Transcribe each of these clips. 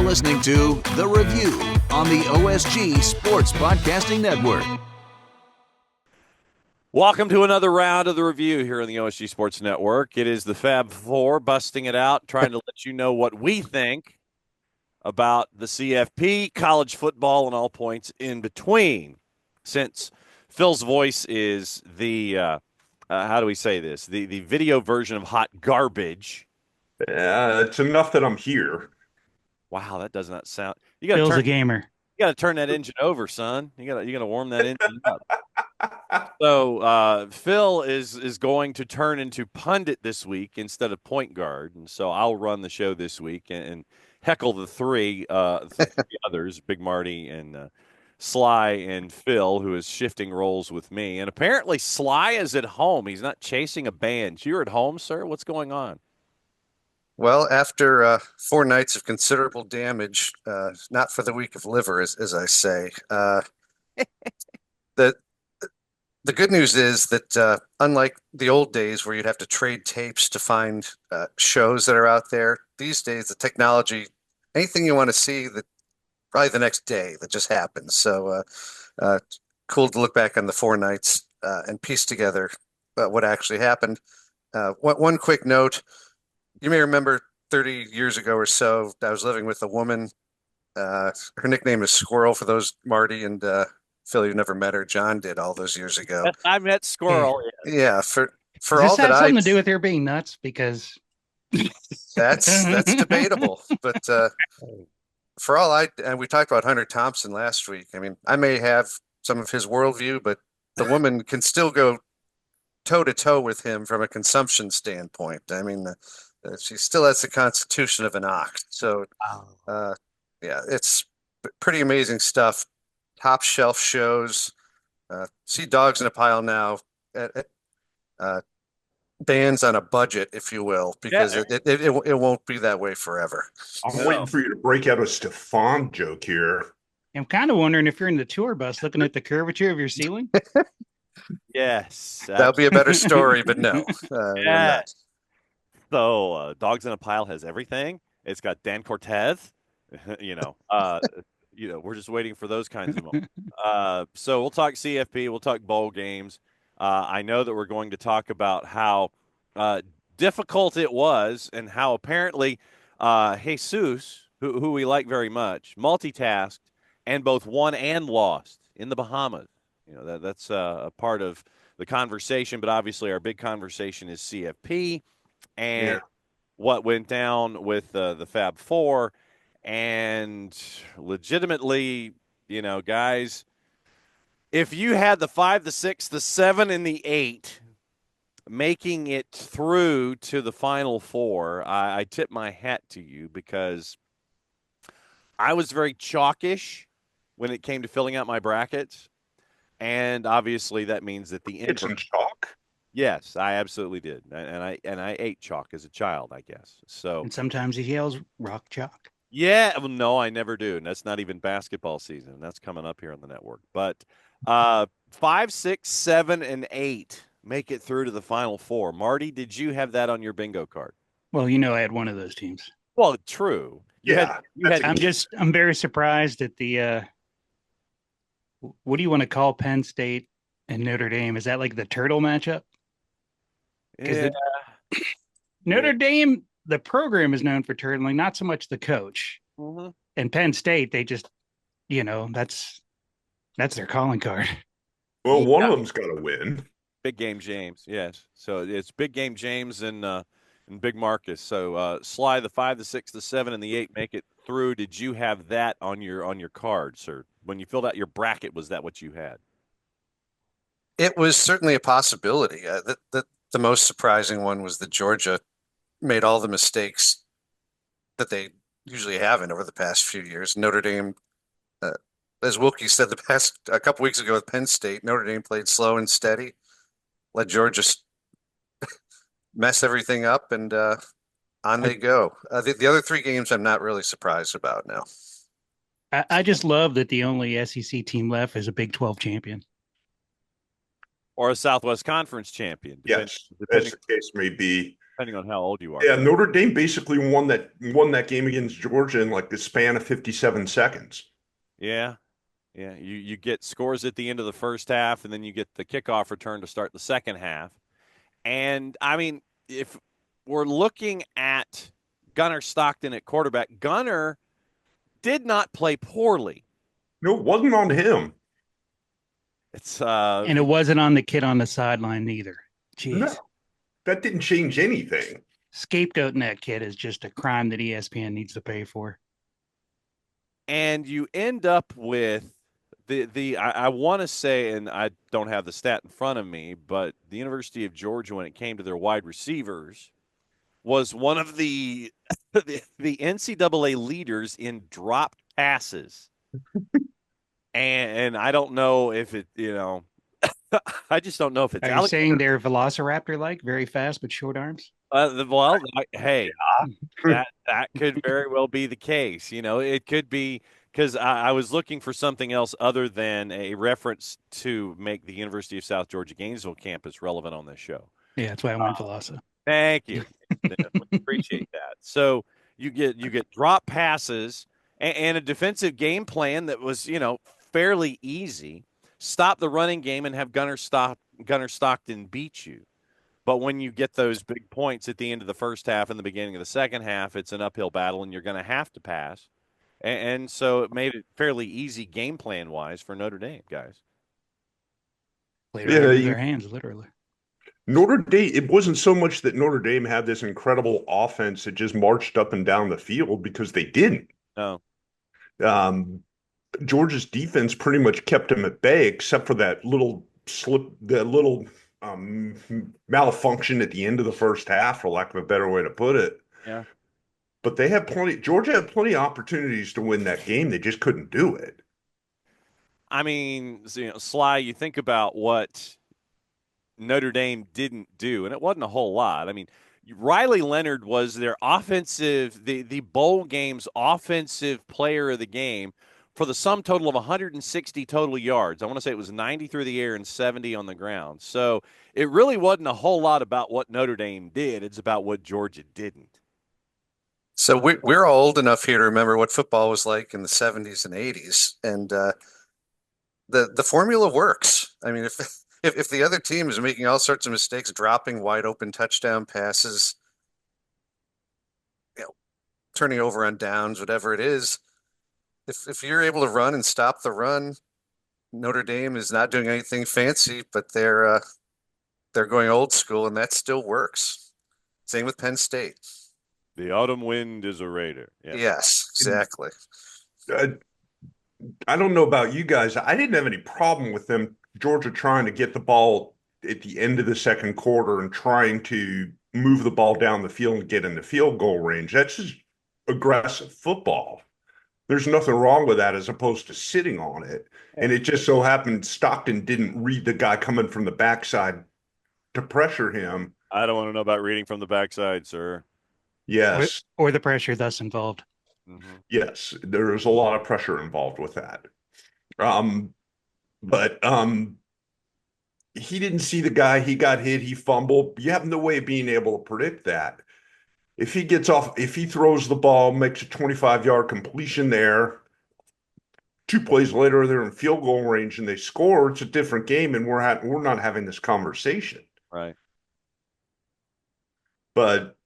listening to The Review on the OSG Sports Podcasting Network. Welcome to another round of The Review here on the OSG Sports Network. It is the Fab Four busting it out, trying to let you know what we think about the CFP, college football, and all points in between. Since Phil's voice is the, how do we say this, the video version of hot garbage. It's enough that I'm here. Wow, that does not sound. Phil's a gamer. You got to turn that engine over, son. You got to warm that engine up. So Phil is going to turn into pundit this week instead of point guard, and so I'll run the show this week and heckle the three others, Big Marty and Sly and Phil, who is shifting roles with me. And apparently Sly is at home. He's not chasing a band. You're at home, sir? What's going on? Well, after 4 nights of considerable damage, not for the weak of liver, as I say, the good news is that unlike the old days where you'd have to trade tapes to find shows that are out there, these days the technology, anything you want to see, that probably the next day that just happens. So cool to look back on the 4 nights and piece together what actually happened. One quick note. You may remember 30 years ago or so, I was living with a woman. Her nickname is Squirrel for those, Marty and Phil, you never met her. John did all those years ago. I met Squirrel. Yeah, for Does all this that have something to do with her being nuts? Because that's debatable. But for all and we talked about Hunter Thompson last week. I mean, I may have some of his worldview, but the woman can still go toe to toe with him from a consumption standpoint. I mean, she still has the constitution of an ox. So, yeah, it's pretty amazing stuff. Top shelf shows. See Dogs in a Pile now. Bands on a budget, if you will, because it won't be that way forever. I'm waiting for you to break out a Stefan joke here. I'm kind of wondering if you're in the tour bus looking at the curvature of your ceiling. Yes. That would be a better story, but no. Yes. So Dogs in a Pile has everything. It's got Dan Cortez, we're just waiting for those kinds of moments. So we'll talk CFP. We'll talk bowl games. I know that we're going to talk about how difficult it was and how apparently Jesus, who we like very much, multitasked and both won and lost in the Bahamas. That's a part of the conversation, but obviously our big conversation is CFP and what went down with the Fab Four. And legitimately, guys, if you had the 5, the 6, the 7, and the 8 making it through to the Final Four, I tip my hat to you because I was very chalkish when it came to filling out my brackets. And obviously that means that the It's some chalk. Yes, I absolutely did. And I ate chalk as a child, I guess. So And sometimes he yells rock chalk. yeah, well, no, I never do. And that's not even basketball season. That's coming up here on the network. But 5, 6, 7, and 8 make it through to the Final Four. Marty, did you have that on your bingo card? Well, I had one of those teams. Well, true. I'm very surprised at the what do you want to call Penn State and Notre Dame? Is that like the turtle matchup? Yeah. Notre Dame, the program is known for turtling, not so much the coach. Mm-hmm. And Penn State, they just, that's their calling card. Well, one of them's got to win. Big Game James, yes. So it's Big Game James and Big Marcus. So Sly, the 5, the 6, the 7, and the 8 make it through. Did you have that on your card, sir? When you filled out your bracket, was that what you had? It was certainly a possibility. The most surprising one was that Georgia made all the mistakes that they usually haven't over the past few years. Notre Dame, as Wilkie said a couple weeks ago with Penn State, Notre Dame played slow and steady, let Georgia mess everything up, and on they go. The other 3 games I'm not really surprised about now. I just love that the only SEC team left is a Big 12 champion. Or a Southwest Conference champion. Yes, as the case may be. depending on how old you are. Yeah, Notre Dame basically won that game against Georgia in like the span of 57 seconds. Yeah. Yeah. You get scores at the end of the first half, and then you get the kickoff return to start the second half. And, I mean, if we're looking at Gunnar Stockton at quarterback, Gunnar did not play poorly. No, it wasn't on him. It's And it wasn't on the kid on the sideline either. Jeez. No, that didn't change anything. Scapegoating that kid is just a crime that ESPN needs to pay for. and you end up with I want to say, and I don't have the stat in front of me, but the University of Georgia, when it came to their wide receivers, was one of the the NCAA leaders in dropped passes. And I don't know if it, I just don't know if it's Are you saying they're Velociraptor like, very fast but short arms? Hey, that could very well be the case. It could be because I was looking for something else other than a reference to make the University of South Georgia Gainesville campus relevant on this show. Yeah, that's why I went Veloci. Thank you. Appreciate that. So you get drop passes and a defensive game plan that was fairly easy. Stop the running game and have Gunnar Stockton beat you. But when you get those big points at the end of the first half and the beginning of the second half, it's an uphill battle, and you're going to have to pass. And so it made it fairly easy game plan wise for Notre Dame, guys. Played right into their hands, literally. Notre Dame, it wasn't so much that Notre Dame had this incredible offense that just marched up and down the field, because they didn't. No. Georgia's defense pretty much kept them at bay, except for that little malfunction at the end of the first half, for lack of a better way to put it. Yeah. But Georgia had plenty of opportunities to win that game. They just couldn't do it. I mean, Sly, you think about what Notre Dame didn't do, and it wasn't a whole lot. I mean, Riley Leonard was their the bowl game's offensive player of the game for the sum total of 160 total yards. I want to say it was 90 through the air and 70 on the ground. So it really wasn't a whole lot about what Notre Dame did. It's about what Georgia didn't. So we're all old enough here to remember what football was like in the 70s and 80s, and the formula works. I mean, if the other team is making all sorts of mistakes, dropping wide open touchdown passes, turning over on downs, whatever it is, if you're able to run and stop the run, Notre Dame is not doing anything fancy, but they're going old school, and that still works. Same with Penn State. The autumn wind is a raider. Yeah. Yes, exactly. I don't know about you guys. I didn't have any problem with Georgia trying to get the ball at the end of the second quarter and trying to move the ball down the field and get in the field goal range. That's just aggressive football. There's nothing wrong with that, as opposed to sitting on it. And it just so happened Stockton didn't read the guy coming from the backside to pressure him. I don't want to know about reading from the backside, sir. Yes. Or the pressure thus involved. Mm-hmm. Yes, there is a lot of pressure involved with that. But he didn't see the guy. He got hit. He fumbled. You have no way of being able to predict that. If he throws the ball, makes a 25-yard completion there, 2 plays later they're in field goal range and they score, it's a different game, and we're not having this conversation. Right. But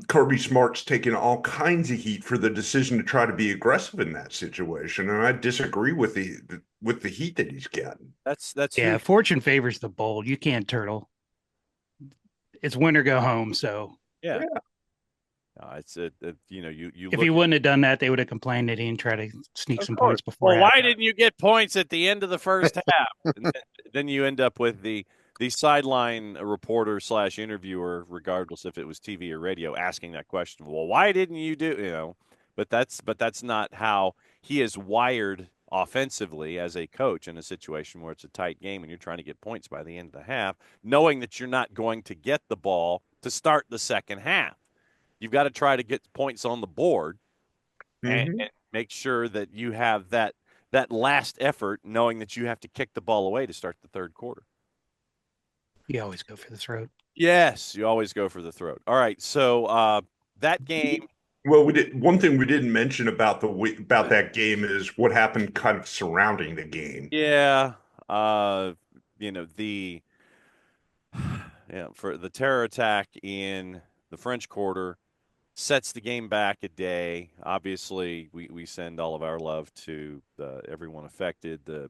Kirby Smart's taking all kinds of heat for the decision to try to be aggressive in that situation, and I disagree with the heat that he's getting. That's huge. Fortune favors the bold. You can't turtle. It's win or go home. So yeah. It's you. If he wouldn't have done that, they would have complained that he didn't try to sneak some points before. Well, why didn't you get points at the end of the first half? And then you end up with the sideline reporter / interviewer, regardless if it was TV or radio, asking that question. Well, why didn't you do? But that's not how he is wired offensively as a coach in a situation where it's a tight game and you're trying to get points by the end of the half, knowing that you're not going to get the ball to start the second half. You've got to try to get points on the board and make sure that you have that last effort, knowing that you have to kick the ball away to start the third quarter. You always go for the throat. Yes, you always go for the throat. All right, so that game. Well, we did one thing we didn't mention about about that game is what happened kind of surrounding the game. Yeah, you know the for the terror attack in the French Quarter sets the game back a day. Obviously, we send all of our love to everyone affected, the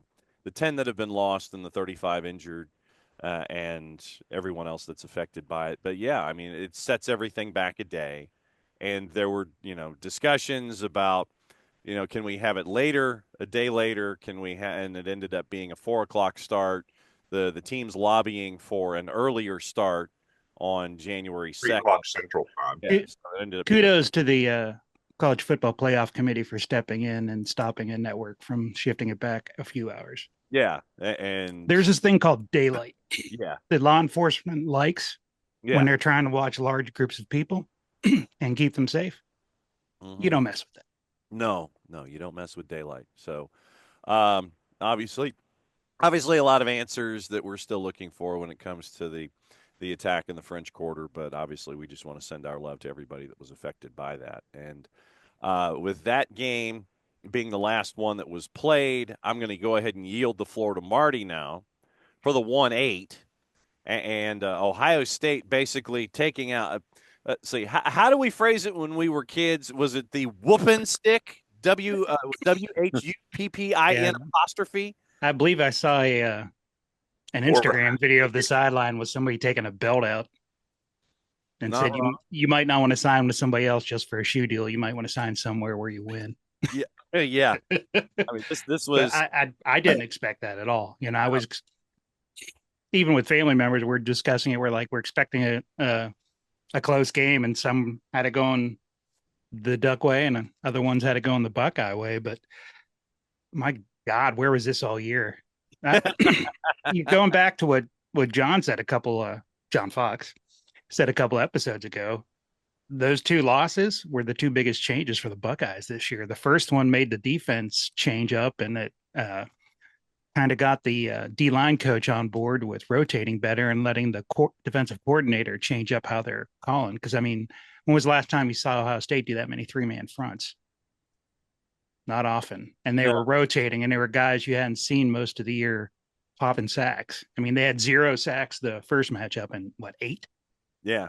10 that have been lost and the 35 injured, and everyone else that's affected by it. But yeah, I mean, it sets everything back a day. And there were, discussions about, can we have it later, a day later? Can we and it ended up being a 4 o'clock start. The team's lobbying for an earlier start on January 2nd. 3 o'clock Central Time. Yeah, so it ended up being Kudos to the College Football Playoff Committee for stepping in and stopping a network from shifting it back a few hours. yeah, and There's this thing called daylight yeah, that law enforcement likes yeah. when they're trying to watch large groups of people and keep them safe. Mhm. You don't mess with that. No, you don't mess with daylight. So, um, obviously, a lot of answers that we're still looking for when it comes to the attack in the French Quarter. But obviously, we just want to send our love to everybody that was affected by that. And with that game being the last one that was played, I'm going to go ahead and yield the floor to Marty now for the 1-8. And Ohio State basically taking out. Let's see, how do we phrase it when we were kids? Was it the whooping stick? WHUPPIN apostrophe? I believe I saw an Instagram video of the sideline with somebody taking a belt out and Not said wrong. you might not want to sign with somebody else just for a shoe deal. You might want to sign somewhere where you win. Yeah. I mean, this was. But I didn't expect that at all. I was even with family members, we're discussing it. We're expecting a close game, and some had it going the Duck way, and other ones had it going the Buckeye way. But my God, where was this all year? Going back to what John said John Fox said a couple episodes ago. Those two losses were the two biggest changes for the Buckeyes this year. The first one made the defense change up, and it kind of got the D-line coach on board with rotating better and letting the defensive coordinator change up how they're calling. Because, I mean, when was the last time you saw Ohio State do that many three-man fronts? Not often. And they were rotating, and they were guys you hadn't seen most of the year popping sacks. I mean, they had 0 sacks the first matchup and, 8? Yeah.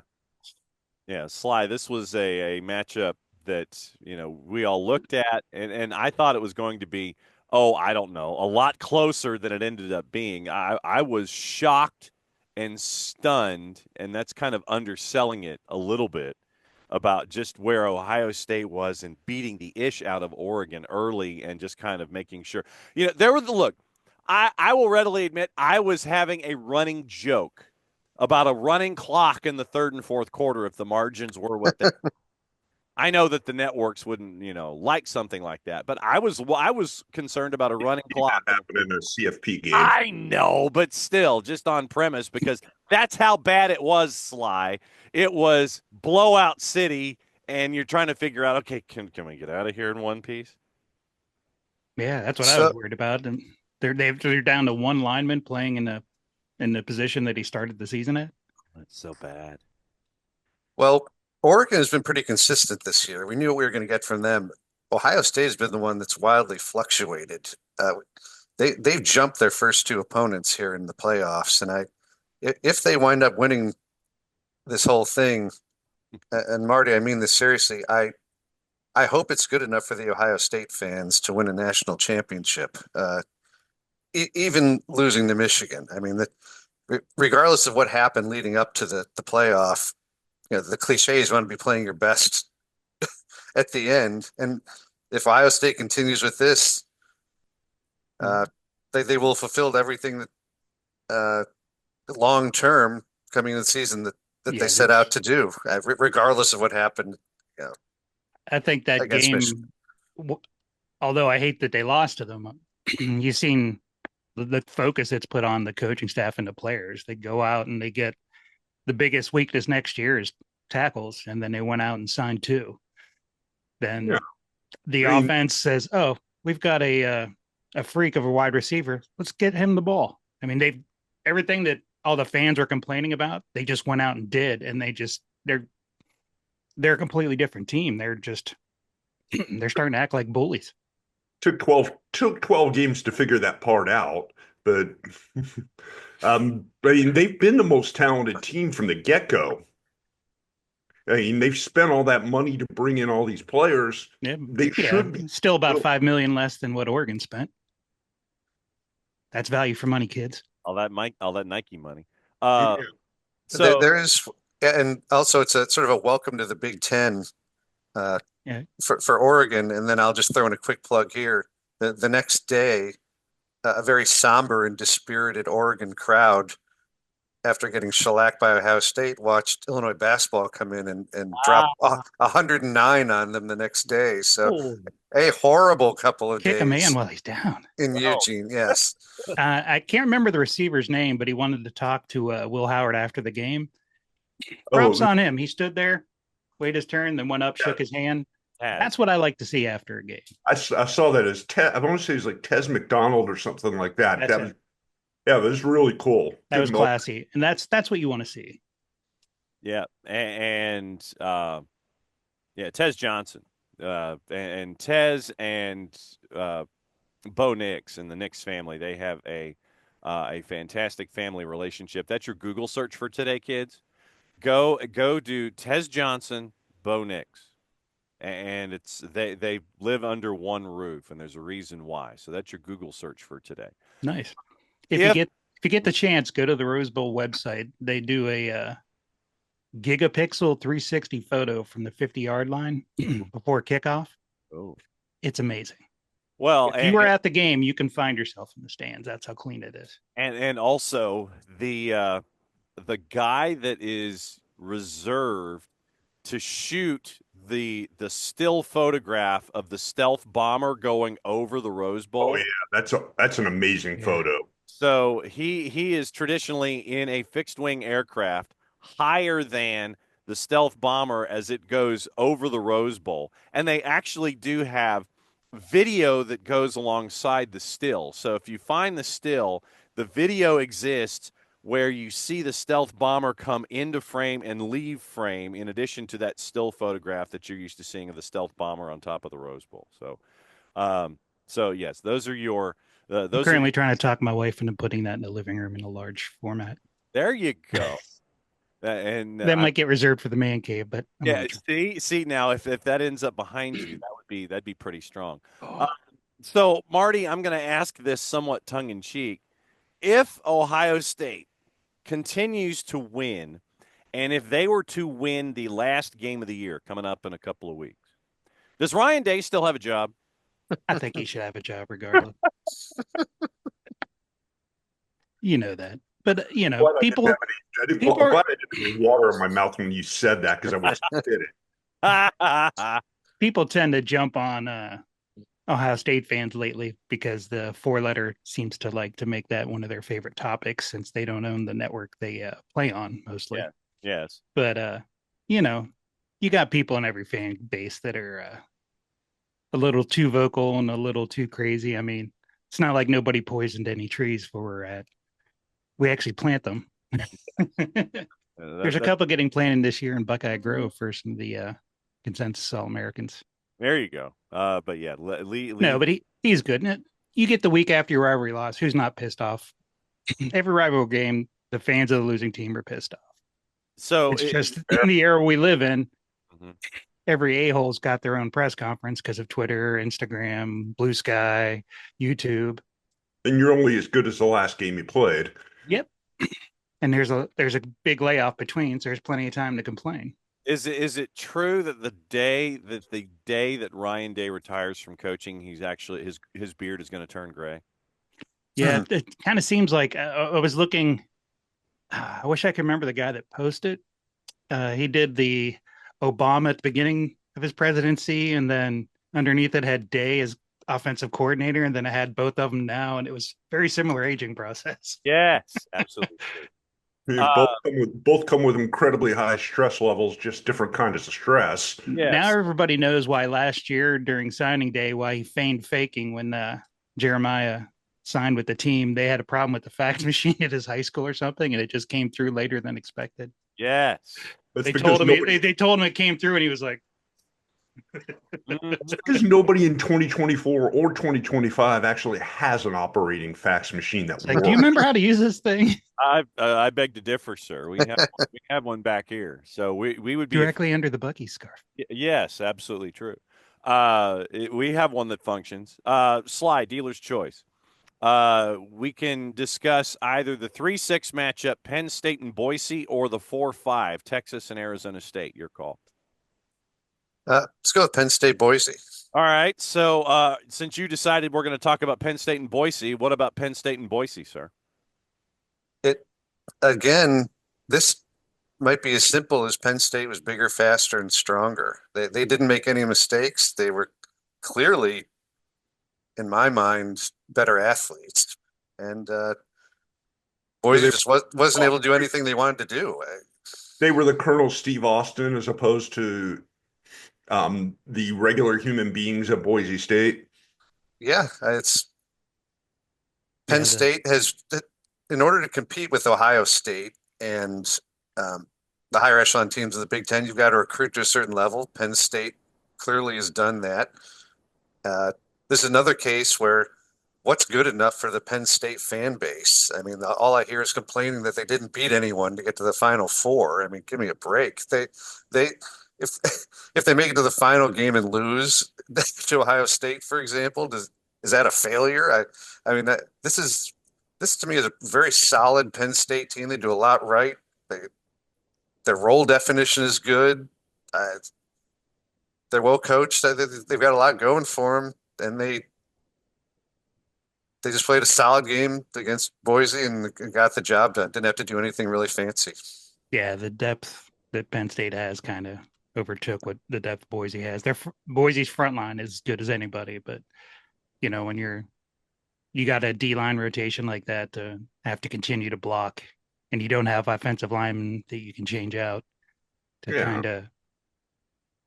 Yeah, Sly, this was a matchup that, we all looked at, and I thought it was going to be, I don't know, a lot closer than it ended up being. I was shocked and stunned, and that's kind of underselling it a little bit, about just where Ohio State was and beating the ish out of Oregon early and just kind of making sure. I will readily admit I was having a running joke about a running clock in the third and fourth quarter if the margins were what they I know that the networks wouldn't, like something like that, but I was concerned about a running clock. That happened in a CFP game. I know, but still, just on premise, because that's how bad it was, Sly. It was blowout city, and you're trying to figure out, okay, can we get out of here in one piece? Yeah, that's what I was worried about. And they're down to one lineman playing in the position that he started the season at. That's so bad. Well, Oregon has been pretty consistent this year. We knew what we were going to get from them. Ohio State has been the one that's wildly fluctuated. They've jumped their first two opponents here in the playoffs, and if they wind up winning this whole thing, and Marty, I mean this seriously, I hope it's good enough for the Ohio State fans to win a national championship, even losing to Michigan. I mean, regardless of what happened leading up to the playoff, the cliches want to be playing your best at the end. And if Ohio State continues with this, they will have fulfilled everything that long term coming into the season that they set out to do, regardless of what happened. I think that game, Michigan. Although I hate that they lost to them, you've seen the focus it's put on the coaching staff and the players. They go out and they get the biggest weakness next year is tackles, and then they went out and signed 2. Then the offense says, "Oh, we've got a freak of a wide receiver. Let's get him the ball." I mean, everything that all the fans were complaining about, they just went out and did, and they're a completely different team. They're just they're starting to act like bullies. Took 12 games to figure that part out, but I mean, they've been the most talented team from the get-go. I mean, they've spent all that money to bring in all these players. Yeah, They should be still about $5 million less than what Oregon spent. That's value for money, kids. All that Nike money. Yeah. So there is, and also it's a sort of a welcome to the Big Ten for Oregon. And then I'll just throw in a quick plug here. The next day, a very somber and dispirited Oregon crowd, after getting shellacked by Ohio State, watched Illinois basketball come in and drop 109 on them the next day. So a horrible couple of Kick days a man while he's down in Eugene. Yes. I can't remember the receiver's name, but he wanted to talk to Will Howard after the game. Props on him. He stood there, waited his turn, then went up, shook his hand. That's what I like to see after a game. I saw that as I want to say it's like Tez McDonald or something like that. That was really cool. That was classy, and that's what you want to see. Yeah, and Tez Johnson, and Tez and Bo Nix and the Nix family. They have a fantastic family relationship. That's your Google search for today, kids. Go do Tez Johnson, Bo Nix, and it's they live under one roof, and there's a reason why. So that's your Google search for today. Nice. If you get the chance, go to the Rose Bowl website. They do a gigapixel 360 photo from the 50-yard line before kickoff. Oh, it's amazing. Well, if you were at the game, you can find yourself in the stands. That's how clean it is. And also the guy that is reserved to shoot the still photograph of the stealth bomber going over the Rose Bowl. Oh yeah, that's an amazing photo. So he is traditionally in a fixed wing aircraft higher than the stealth bomber as it goes over the Rose Bowl. And they actually do have video that goes alongside the still. So if you find the still, the video exists where you see the stealth bomber come into frame and leave frame, in addition to that still photograph that you're used to seeing of the stealth bomber on top of the Rose Bowl. So yes, those are your. I'm currently trying to talk my wife into putting that in the living room in a large format. There you go. And that might get reserved for the man cave, but see now if that ends up behind you, that'd be pretty strong. So Marty, I'm going to ask this somewhat tongue in cheek. If Ohio State continues to win, and if they were to win the last game of the year coming up in a couple of weeks, does Ryan Day still have a job? I think he should have a job regardless. You know that. But, people I'm glad I didn't have water in my mouth when you said that, because I was kidding. People tend to jump on Ohio State fans lately because the 4-letter seems to like to make that one of their favorite topics, since they don't own the network they play on mostly. Yeah. Yes. But, you got people in every fan base that are a little too vocal and a little too crazy. I mean, it's not like nobody poisoned any trees where we're at. We actually plant them. There's a couple getting planted this year in Buckeye Grove for some of the consensus All-Americans. There you go. But yeah, no, but he's good. And you get the week after your rivalry loss. Who's not pissed off? Every rival game, the fans of the losing team are pissed off. So it's just in the era we live in. Mm-hmm. Every a-hole's got their own press conference because of Twitter, Instagram, Blue Sky, YouTube. And you're only as good as the last game you played. Yep. And there's a big layoff between, so there's plenty of time to complain. Is it true that the day that Ryan Day retires from coaching, he's actually his beard is going to turn gray? Yeah, it kind of seems like I was looking. I wish I could remember the guy that posted. He did the Obama at the beginning of his presidency, and then underneath it had Day as offensive coordinator, and then it had both of them now, and it was very similar aging process. Yes, absolutely. Both come with incredibly high stress levels, just different kinds of stress. Yes. Now everybody knows why last year during signing day, why he feigned faking when Jeremiah signed with the team, they had a problem with the fax machine at his high school or something, and it just came through later than expected. Yes. That's They because told him nobody, they told him it came through, and he was like, Mhm. because nobody in 2024 or 2025 actually has an operating fax machine that it's like, works. do you remember how to use this thing? I beg to differ, sir. We have one back here, so we would be Directly under the Bucky scarf. yes, absolutely true. We have one that functions. Sly, dealer's choice. We can discuss either the 3-6 matchup, Penn State and Boise, or the 4-5, Texas and Arizona State. Your call. Let's go with Penn State Boise. All right. So since you decided we're going to talk about Penn State and Boise, what about Penn State and Boise, sir? It again, this might be as simple as Penn State was bigger, faster, and stronger. They didn't make any mistakes. They were clearly, in my mind, better athletes. And Boise just wasn't able to do anything they wanted to do. They were the Colonel Steve Austin as opposed to the regular human beings at Boise State. Yeah, it's Penn Yeah, State has, in order to compete with Ohio State and the higher echelon teams of the Big Ten, you've got to recruit to a certain level. Penn State clearly has done that. This is another case where what's good enough for the Penn State fan base? I mean, all I hear is complaining that they didn't beat anyone to get to the Final Four. I mean, give me a break. They if if they make it to the final game and lose to Ohio State, for example, is that a failure? I mean, this to me is a very solid Penn State team. They do a lot right. Their role definition is good. They're well coached. They've got a lot going for them, and they just played a solid game against Boise and got the job done. Didn't have to do anything really fancy. yeah, the depth that Penn State has kind of overtook what the depth Boise has. Boise's front line is as good as anybody, but when you got a D line rotation like that to have to continue to block, and you don't have offensive linemen that you can change out to kind of.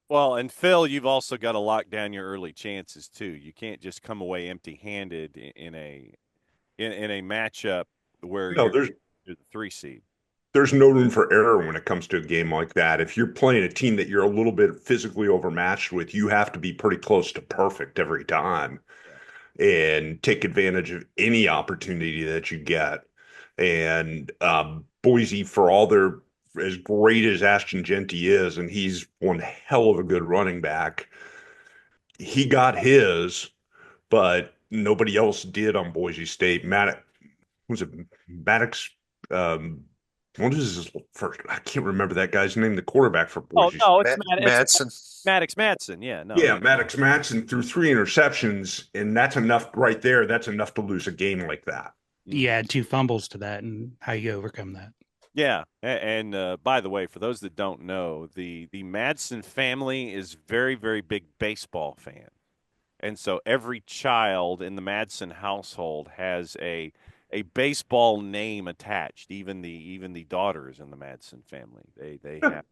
Well, and Phil, you've also got to lock down your early chances too. You can't just come away empty-handed in a matchup where No, you're the 3 seed. there's no room for error when it comes to a game like that. If you're playing a team that you're a little bit physically overmatched with, you have to be pretty close to perfect every time and take advantage of any opportunity that you get. And Boise, for all their as great as Ashton Genty is, and he's one hell of a good running back, he got his, but nobody else did on Boise State. Was it Maddox? What is his first? I can't remember that guy's name. The quarterback for Boise State. Oh, no, it's Madsen. Maddox Madsen. Yeah, no. Yeah, Maddox Matson threw 3 interceptions, and that's enough right there. That's enough to lose a game like that. You add 2 fumbles to that, and how you overcome that. Yeah, and by the way, for those that don't know, the Madsen family is very, very big baseball fan, and so every child in the Madsen household has a baseball name attached. Even the daughters in the Madsen family, they have.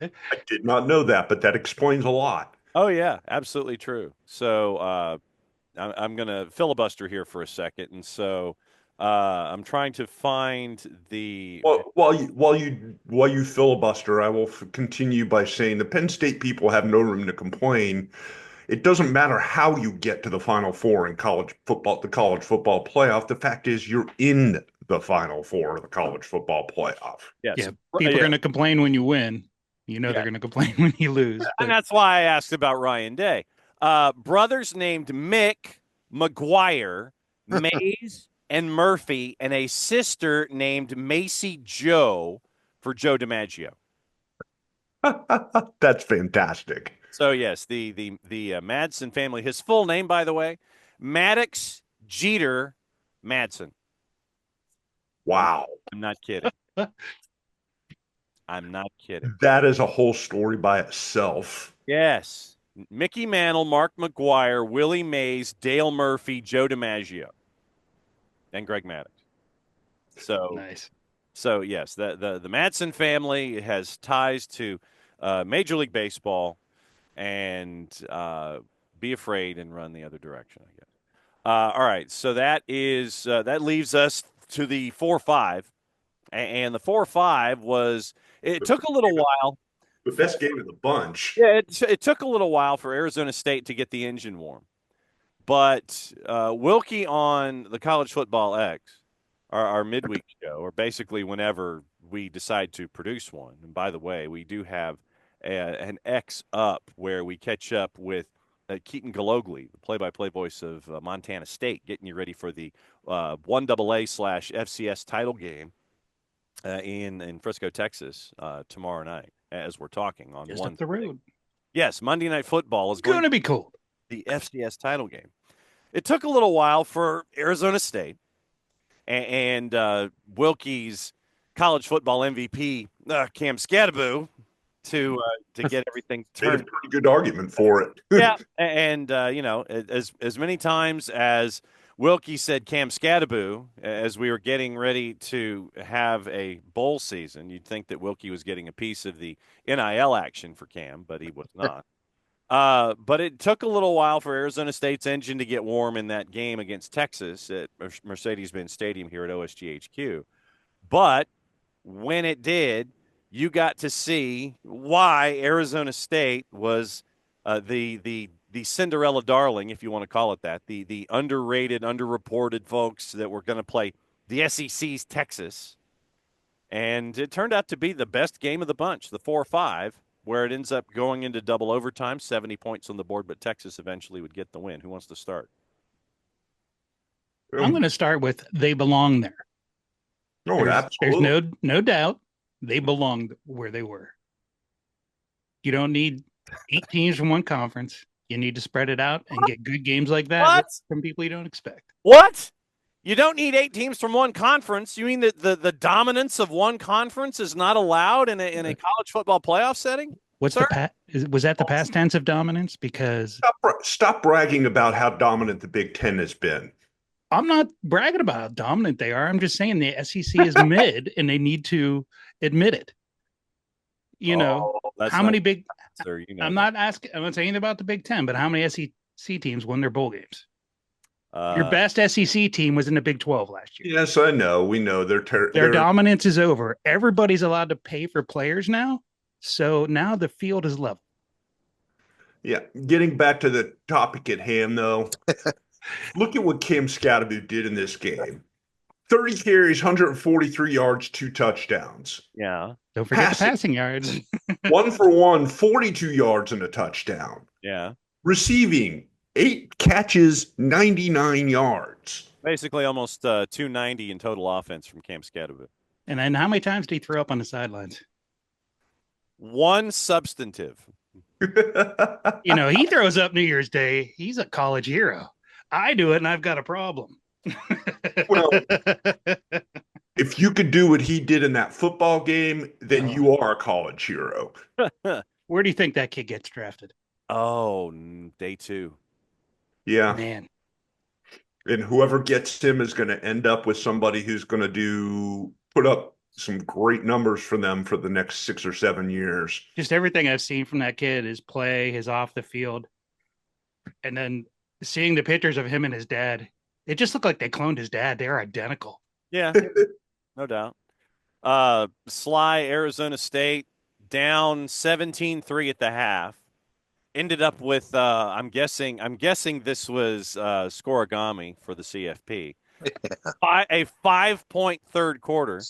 I did not know that, but that explains a lot. Oh yeah, absolutely true. So I'm going to filibuster here for a second, and so I'm trying to find the. Well, while you filibuster, I will continue by saying the Penn State people have no room to complain. It doesn't matter how you get to the Final Four in college football, the college football playoff. The fact is, you're in the Final Four of the college football playoff. Yes. Yeah, people are going to complain when you win. They're going to complain when you lose. But... And that's why I asked about Ryan Day. Brothers named Mick, McGuire, Mays, and Murphy, and a sister named Macy Joe for Joe DiMaggio. That's fantastic. So yes, the Madsen family. His full name, by the way, Maddox Jeter Madsen. Wow. I'm not kidding. I'm not kidding. That is a whole story by itself. Yes. Mickey Mantle, Mark McGuire, Willie Mays, Dale Murphy, Joe DiMaggio, and Greg Maddox. So nice. So yes, the Madsen family has ties to Major League Baseball, and be afraid and run the other direction, I guess. All right, so that leaves us to the 4-5, and the 4-5 was it took a little while. The best game of the bunch. Yeah, it took a little while for Arizona State to get the engine warm, but Wilkie on the College Football X, our midweek show, or basically whenever we decide to produce one. And by the way, we do have an X up where we catch up with Keaton Galogly, the play-by-play voice of Montana State, getting you ready for the 1AA/FCS title game in Frisco, Texas, tomorrow night. As we're talking on Just one up the road. Yes, Monday Night Football is Going to be cool. The FCS title game. It took a little while for Arizona State and Wilkie's college football MVP, Cam Scadaboo, to get everything Made a turned. pretty good argument for it. Yeah, and as many times as Wilkie said Cam Scadaboo, as we were getting ready to have a bowl season, you'd think that Wilkie was getting a piece of the NIL action for Cam, but he was not. But it took a little while for Arizona State's engine to get warm in that game against Texas at Mercedes-Benz Stadium here at OSGHQ. But when it did, you got to see why Arizona State was the Cinderella darling, if you want to call it that, the underrated, underreported folks that were going to play the SEC's Texas. And it turned out to be the best game of the bunch, the 4-5, where it ends up going into double overtime, 70 points on the board, but Texas eventually would get the win. Who wants to start? I'm going to start with they belong there. No, absolutely. There's no doubt they belong where they were. You don't need 8 teams from one conference. You need to spread it out and get good games like that from people you don't expect. What? You don't need 8 teams from one conference. You mean that the dominance of one conference is not allowed in a college football playoff setting? Was that the past tense of dominance? Because stop bragging about how dominant the Big Ten has been. I'm not bragging about how dominant they are. I'm just saying the SEC is mid, and they need to admit it. How many big? Answer, I'm not asking. I'm not saying about the Big Ten, but how many SEC teams won their bowl games? Your best SEC team was in the Big 12 last year. Yes, I know. We know their dominance is over. Everybody's allowed to pay for players now, so now the field is level. Yeah, getting back to the topic at hand, though, look at what Cam Scadaboo did in this game. 30 carries, 143 yards, 2 touchdowns. Yeah. Don't forget the passing yards. 1 for 1, 42 yards and a touchdown. Yeah. Receiving 8 catches, 99 yards. Basically almost 290 in total offense from Cam Scadaboo. And then how many times did he throw up on the sidelines? 1 substantive. He throws up New Year's Day. He's a college hero. I do it, and I've got a problem. Well, if you could do what he did in that football game, then you are a college hero. Where do you think that kid gets drafted? Oh, day 2. Yeah. Man. And whoever gets him is going to end up with somebody who's going to put up some great numbers for them for the next 6 or 7 years. Just everything I've seen from that kid, his play, his off the field, and then seeing the pictures of him and his dad, it just looked like they cloned his dad. They're identical. Yeah, no doubt. Sly, Arizona State, down 17-3 at the half. Ended up with I'm guessing this was scoregami for the CFP. A 5-point third quarter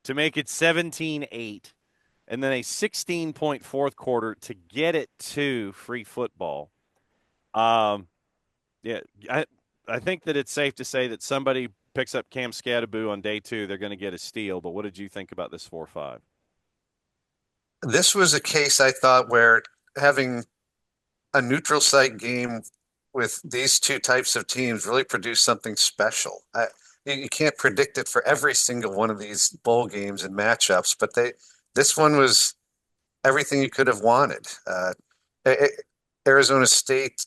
to make it 17-8, and then a 16-point fourth quarter to get it to free football. Yeah, I think that it's safe to say that somebody picks up Cam Scadaboo on day 2, they're going to get a steal. But what did you think about this 4-5? This was a case, I thought, where having a neutral site game with these two types of teams really produced something special. You can't predict it for every single one of these bowl games and matchups, but this one was everything you could have wanted. Arizona State,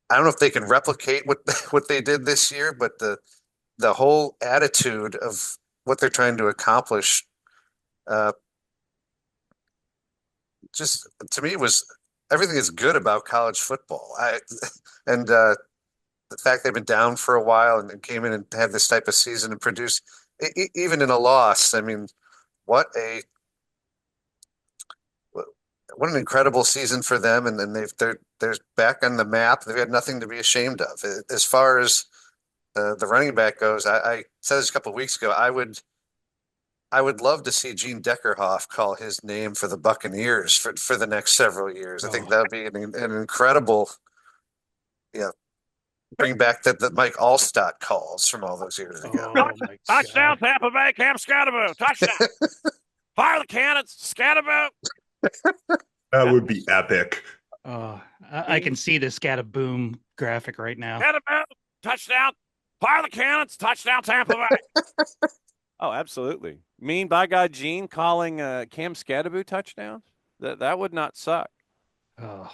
I don't know if they can replicate what they did this year, but the whole attitude of what they're trying to accomplish, just to me was everything is good about college football. And the fact they've been down for a while and came in and had this type of season and produced, even in a loss. I mean, what a what an incredible season for them, and then they're back on the map. They've got nothing to be ashamed of. As far as the running back goes, I said this a couple of weeks ago. I would love to see Gene Deckerhoff call his name for the Buccaneers for the next several years. I think that would be an incredible, yeah, bring back the Mike Allstott calls from all those years ago. Oh my Touchdown, God. Tampa Bay, Cam Scatterbo. Touchdown. Fire the cannons, Scatterbo. That would be epic. I can see the Scataboom graphic right now. Scatterbo. Touchdown. Fire the cannons. Touchdown, Tampa Bay. Oh, absolutely. Mean by God, Gene calling Cam Scatterbo touchdowns? That would not suck. Oh,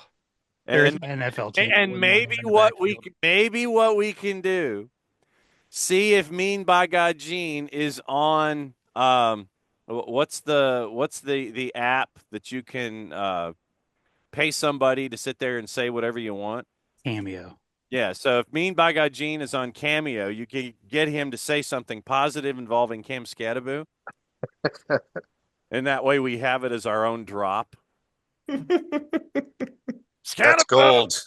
there's And, an NFL team. and maybe what we can do, see if Mean by God Gene is on what's the app that you can pay somebody to sit there and say whatever you want? Cameo. Yeah, so if Mean by God Gene is on Cameo, you can get him to say something positive involving Cam Scatterbo. And that way we have it as our own drop. That's gold.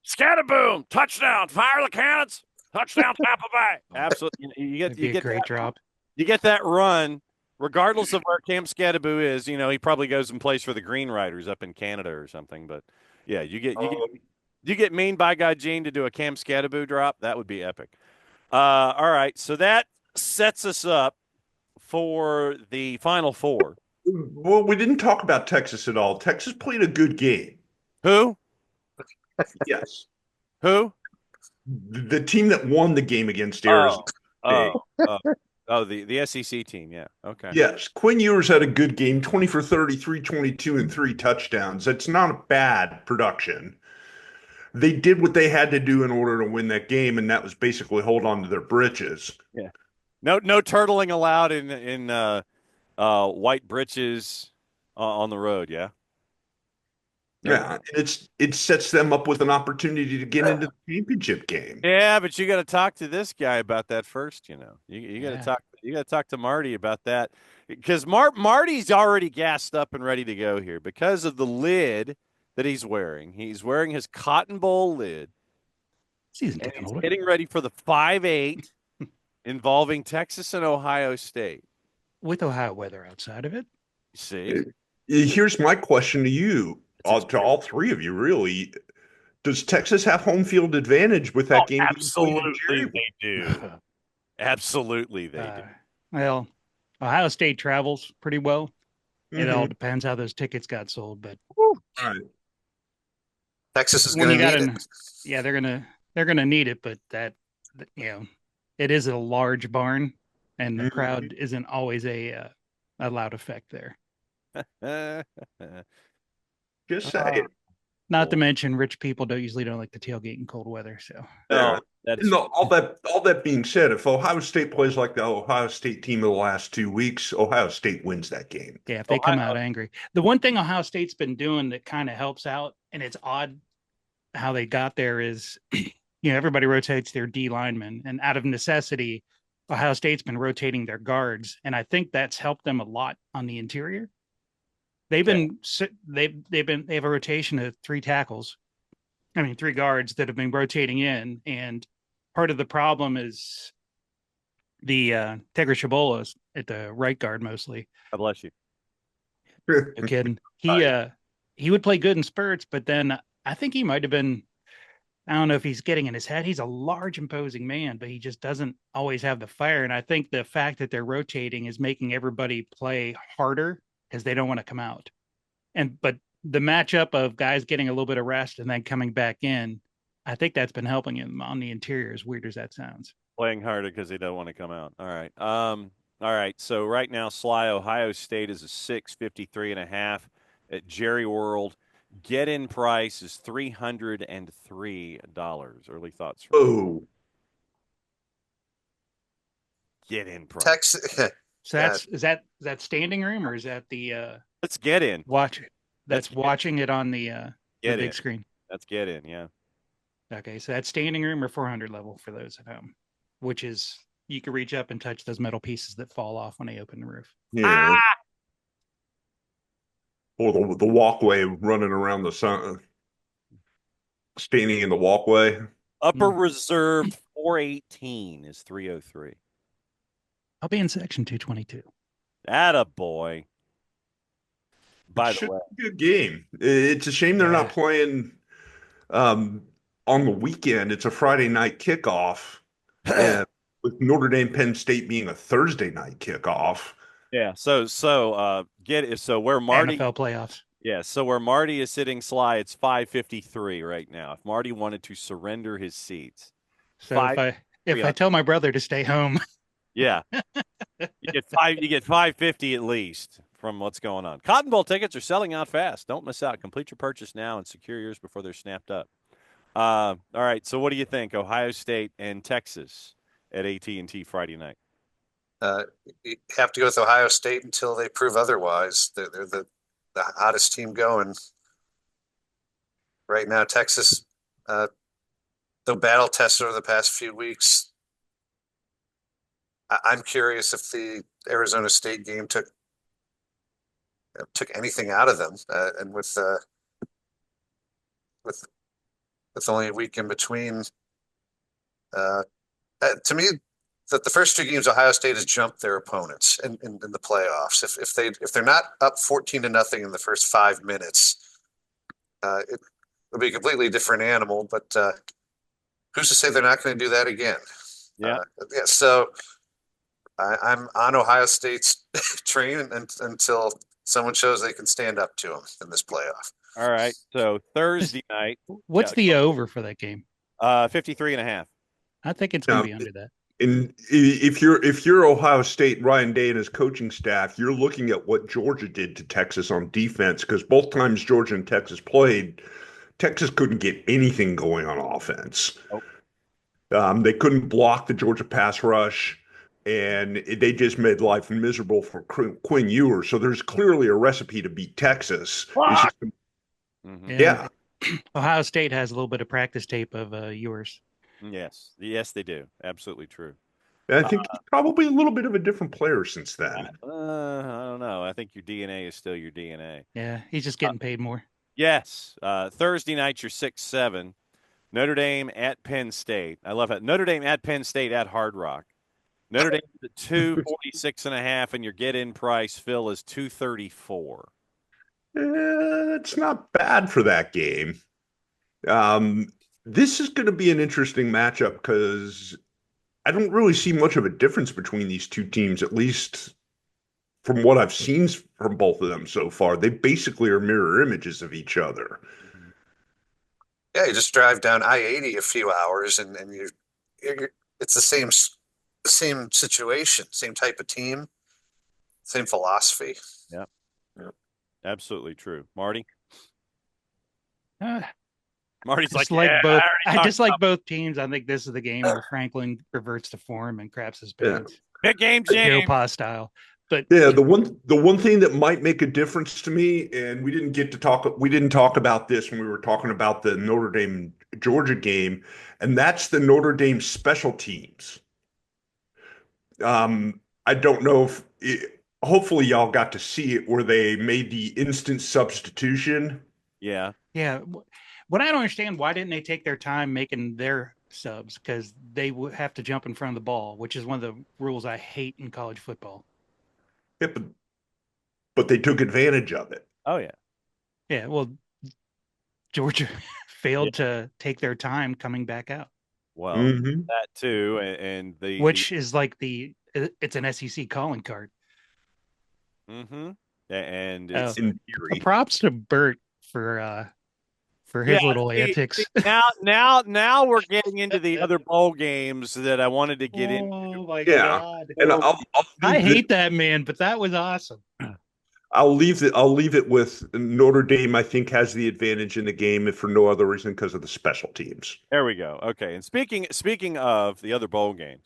Scatterboom, touchdown, fire the cannons, touchdown, Tampa Bay. Absolutely. That'd be a great drop. You get that run, regardless of where Cam Scatterbo is. You know, he probably goes and plays for the Green Riders up in Canada or something. But yeah, you get Mean by God Gene to do a Cam Scatterbo drop. That would be epic. All right, so that sets us up for the Final Four. Well, we didn't talk about Texas at all. Texas played a good game. Who? Yes. Who? The team that won the game against Arizona. The SEC team. Yeah. Okay. Yes. Quinn Ewers had a good game, 20 for 30, 322, and 3 touchdowns. That's not a bad production. They did what they had to do in order to win that game, and that was basically hold on to their britches. Yeah. No turtling allowed in white britches on the road. Yeah. Yeah, it sets them up with an opportunity to get into the championship game. Yeah, but you got to talk to this guy about that first. You know, you got to talk. You got to talk to Marty about that because Marty's already gassed up and ready to go here because of the lid that he's wearing. He's wearing his Cotton Bowl lid. Season And ticket he's holder. getting ready for the 5-8 involving Texas and Ohio State. With Ohio weather outside of it. See, Here's my question to you, to all three of you, really. Does Texas have home field advantage with that game? Absolutely, they do. Absolutely, they do. Well, Ohio State travels pretty well. It all Mhm. depends how those tickets got sold, but All right. Texas is when going you to got need an, it. yeah, they're gonna need it, but that it is a large barn, and the crowd isn't always a loud effect there. Just say Not to mention, rich people usually don't like to tailgate in cold weather. So No, that's all that being said, if Ohio State plays like the Ohio State team of the last 2 weeks, Ohio State wins that game. yeah, if they come out angry. The one thing Ohio State's been doing that kind of helps out, and it's odd how they got there, is everybody rotates their D linemen, and out of necessity, Ohio State's been rotating their guards, and I think that's helped them a lot on the interior. They have a rotation of 3 tackles. I mean, 3 guards that have been rotating in, and part of the problem is the Tegra Chabolas at the right guard mostly. God bless you. No kidding. He would play good in spurts, but then I think he might have been. I don't know if he's getting in his head. He's a large, imposing man, but he just doesn't always have the fire. And I think the fact that they're rotating is making everybody play harder because they don't want to come out. But the matchup of guys getting a little bit of rest and then coming back in, I think that's been helping him on the interior, as weird as that sounds. Playing harder because they don't want to come out. All right. All right. So right now, Sly, Ohio State is a 653.5 at Jerry World. Get-in price is $303. Early thoughts? Oh, Get-in price. Texas. So is that standing room, or is that the Let's get in. watch? That's watching it on the Get big in. screen. That's get in. Yeah. Okay, so that's standing room or 400 level for those at home, which is you can reach up and touch those metal pieces that fall off when they open the roof. Yeah. Or the walkway running around the sun, standing in the walkway. Upper reserved 418 is 303. I'll be in section 222. Atta boy. By the way, Be a game. It's a shame they're not playing on the weekend. It's a Friday night kickoff, and with Notre Dame Penn State being a Thursday night kickoff. yeah. So get it. So where Marty NFL playoffs. Yeah, so where Marty is sitting, Sly, it's 5:53 right now. If Marty wanted to surrender his seats, So if I tell my brother to stay home, yeah, you get 550 at least from what's going on. Cotton Bowl tickets are selling out fast. Don't miss out. Complete your purchase now and secure yours before they're snapped up. All right, so what do you think? Ohio State and Texas at AT&T Friday night. You have to go with Ohio State until they prove otherwise. They're the hottest team going right now. Texas, though battle tested over the past few weeks. I'm curious if the Arizona State game took anything out of them, and with only a week in between. To me, that the first two games, Ohio State has jumped their opponents in the playoffs. If they're not up 14-0 in the first 5 minutes, it'll be a completely different animal. But who's to say they're not going to do that again? Yeah. So I'm on Ohio State's train until someone shows they can stand up to them in this playoff. All right. So Thursday night. What's the over for that game? 53.5. I think it's going to be under that. And if you're Ohio State, Ryan Day and his coaching staff, you're looking at what Georgia did to Texas on defense, because both times Georgia and Texas played, Texas couldn't get anything going on offense. Nope. They couldn't block the Georgia pass rush, and they just made life miserable for Quinn Ewers. So there's clearly a recipe to beat Texas. Mm-hmm. Yeah. Ohio State has a little bit of practice tape of Ewers. Yes, they do. Absolutely true. And I think he's probably a little bit of a different player since then. I don't know. I think your DNA is still your DNA. Yeah, he's just getting paid more. Yes. Thursday night, you're 6-7. Notre Dame at Penn State. I love it. Notre Dame at Penn State at Hard Rock. Notre Dame at 246.5, and your get-in price, Phil, is 234. It's not bad for that game. This is going to be an interesting matchup because I don't really see much of a difference between these two teams, at least from what I've seen from both of them so far. They basically are mirror images of each other. Yeah, you just drive down I-80 a few hours, and you're it's the same situation, same type of team, same philosophy. Yeah. Absolutely true. Marty? Marty's Just like both. I just like both teams. I think this is the game where Franklin reverts to form and craps his pants. Big game, Joe James. Pa style. But yeah, the one thing that might make a difference to me, and we didn't talk about this when we were talking about the Notre Dame Georgia game, and that's the Notre Dame special teams. I don't know if hopefully y'all got to see it where they made the instant substitution. Yeah. Yeah. What I don't understand, why didn't they take their time making their subs? Because they would have to jump in front of the ball, which is one of the rules I hate in college football. Yeah, but they took advantage of it. Oh, yeah. Yeah, well, Georgia failed to take their time coming back out. Well, that too, and which is like it's an SEC calling card. Mm-hmm. And it's in theory. Props to Bert for his little antics. Now we're getting into the other bowl games that I wanted to get into. Oh my God! And I hate that man, but that was awesome. I'll leave it with Notre Dame. I think has the advantage in the game, if for no other reason because of the special teams. There we go. Okay, and speaking of the other bowl games,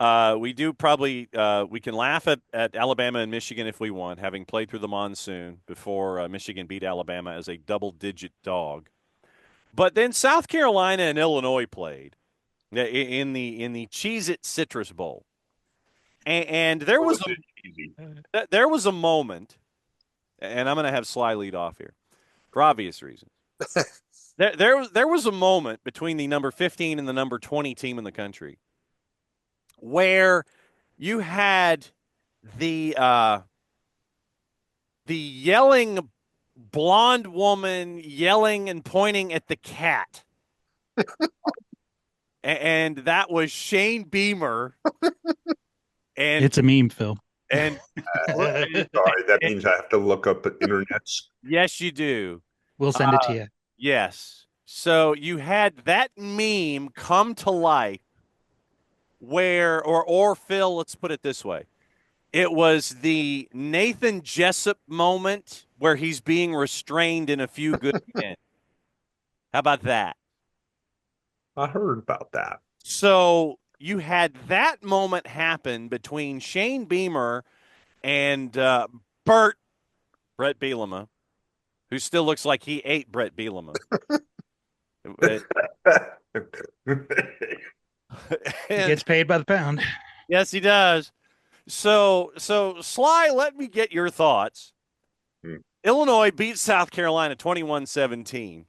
We do probably we can laugh at Alabama and Michigan if we want, having played through the monsoon before Michigan beat Alabama as a double-digit dog. But then South Carolina and Illinois played in the Cheez-It Citrus Bowl, and there was a moment, and I'm going to have Sly lead off here for obvious reasons. There was a moment between the number 15 and the number 20 team in the country where you had the yelling blonde woman yelling and pointing at the cat. And that was Shane Beamer. And It's a meme, Phil. And sorry, that means I have to look up the internets. yes, you do. We'll send it to you. Yes. So you had that meme come to life where, or Phil, let's put it this way. It was the Nathan Jessup moment where he's being restrained in A Few Good Men. How about that? I heard about that. So you had that moment happen between Shane Beamer and Brett Bielema, who still looks like he ate Brett Bielema. He gets paid by the pound. Yes, he does. So Sly, let me get your thoughts. Illinois beat South Carolina 21-17.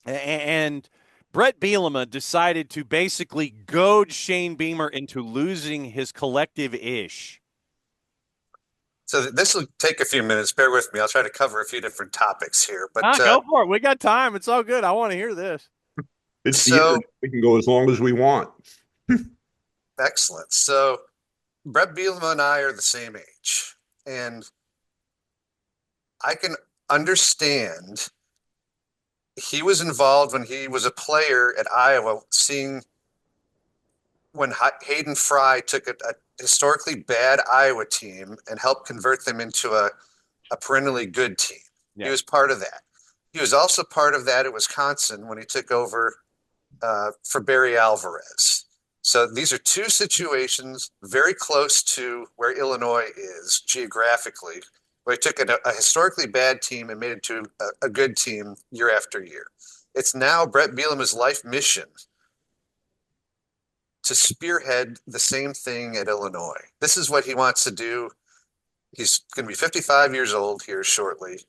And Brett Bielema decided to basically goad Shane Beamer into losing his collective ish. So this will take a few minutes. Bear with me. I'll try to cover a few different topics here. But go for it. We got time. It's all good. I want to hear this. It's So- we can go as long as we want. excellent. So Brett Bielema and I are the same age, and I can understand he was involved when he was a player at Iowa, seeing when Hayden Fry took a historically bad Iowa team and helped convert them into a perennially good team. Yeah. He was part of that. He was also part of that at Wisconsin when he took over for Barry Alvarez. So these are two situations very close to where Illinois is geographically, where he took a historically bad team and made it to a good team year after year. It's now Brett Bielema's life mission to spearhead the same thing at Illinois. This is what he wants to do. He's going to be 55 years old here shortly.